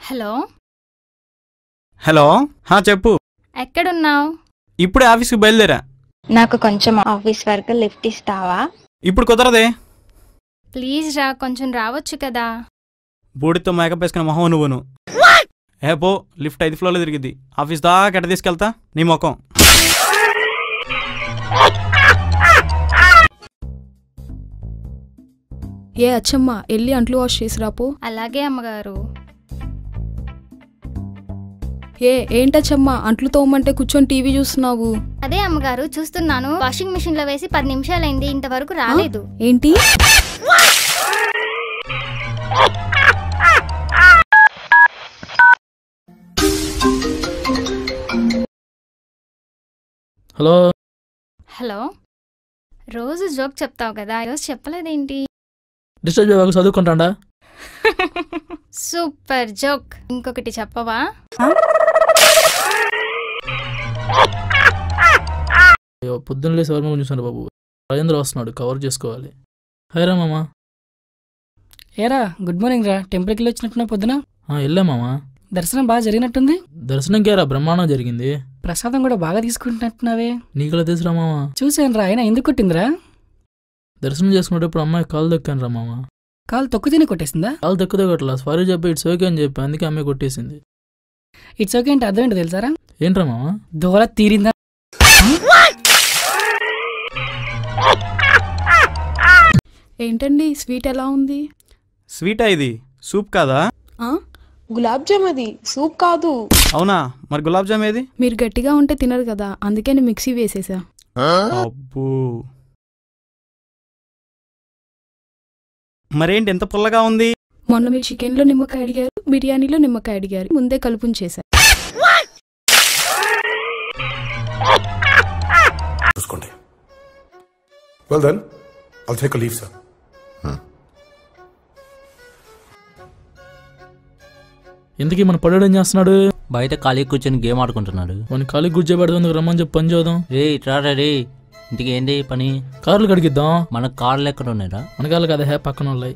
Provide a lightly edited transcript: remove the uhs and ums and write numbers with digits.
Hello hello చెప్పు. ఎక్కడున్నావు? ఇప్పుడే ఆఫీస్కి బయలుదేరా. నాకు కొంచెం ఆఫీస్ వరకు లిఫ్ట్ ఇస్తావా? ఇప్పుడు కుదరదే. ప్లీజ్ రా, కొంచెం రావచ్చు కదా. బూడితో మేకప్ వేసుకున్న మొహం నువ్వును. పో, లిఫ్ట్ 5th ఫ్లోర్లో తిరిగిద్ది. ఆఫీస్ దాకా ఎట్ట తీసుకెళ్తా నీ ముఖం. ఏ అచ్చమ్మ, వెళ్ళి అంట్లు వాష్ చేసి రాపో. అలాగే అమ్మగారు. ఏంటచ్చమ్మ, అంట్లు తోమంటే కూర్చొని టీవీ చూస్తున్నావు? అదే అమ్మగారు చూస్తున్నాను. వాషింగ్ మిషన్ లో వేసి 10 నిమిషాలైంది, ఇంతవరకు రాలేదు. ఏంటి? హలో హలో, రోజు జోక్ చెప్తావు కదా, ఈరోజు చెప్పలేదేంటి? డిస్టర్బ్ చేయకు, చదువుకుంటాడా? Super joke. ఇంకొకటి చెప్పవా? పొద్దున్న లేసి ఎవరి చూసాను బాబు. రాజేంద్ర వస్తున్నాడు, కవర్ చేసుకోవాలి. హైరా మామా. ఏరా, గుడ్ మార్నింగ్ రా. టెంపుల్కి వెళ్ళి వచ్చినట్టున్నా పొద్దున? వెళ్ళా మామా. దర్శనం బాగా జరిగినట్టుంది. దర్శనంకేరా బ్రహ్మాండం జరిగింది. ప్రసాదం కూడా బాగా తీసుకుంటున్నట్టున్నావే. నీకులా తెలుసురా మామా? చూసాను రా. అయినా ఎందుకు కొట్టిందిరా? దర్శనం చేసుకునేటప్పుడు అమ్మాయి కాలు దొక్కాను రా మామా. కాలు తొక్కు తిని కొట్టేసిందా? కాలు దొక్కుతో కొట్టలా, సారీ చెప్పి ఇట్స్ ఓకే అని చెప్పి, అందుకే అమ్మాయి కొట్టేసింది. ఇట్స్ ఓకే అంటే అర్థం ఏంటో తెలుసారా? ఏంట్రా మామా? దూర తీరిందా? ఏంటండి, స్వీట్ ఎలా ఉంది? స్వీటా ఇది? సూప్ కాదా? గులాబ్ జామ్, అది సూప్ కాదు. అవునా, మరి గులాబ్ జామ్ ఏది? మీరు గట్టిగా ఉంటే తినరు కదా, అందుకే నేను మిక్సీ వేసేసా. అబ్బో, మరేంటి ఎంత పుల్లగా ఉంది? మొన్న మీరు చికెన్లో నిమ్మకాయ అడిగారు, బిర్యానీలో నిమ్మకాయ అడిగారు, ముందే కలుపుని చేశా. చూసుకోండి. Well then I'll take a leave sir. ఎందుకు మన పడేయడం చేస్తున్నాడు? బయట ఖాళీ కూర్చొని గేమ్ ఆడుకుంటున్నాడు. మన ఖాళీ కూర్చోబెడతాం, రమ్మని చెప్పి పని చేద్దాం. రే రారా రే, ఇంటికి ఏంటి పని? కార్లు కడిగిద్దాం. మన కార్లు ఎక్కడ ఉన్నాయిరా? మన కార్లు కదా, పక్కన ఉన్నాయి.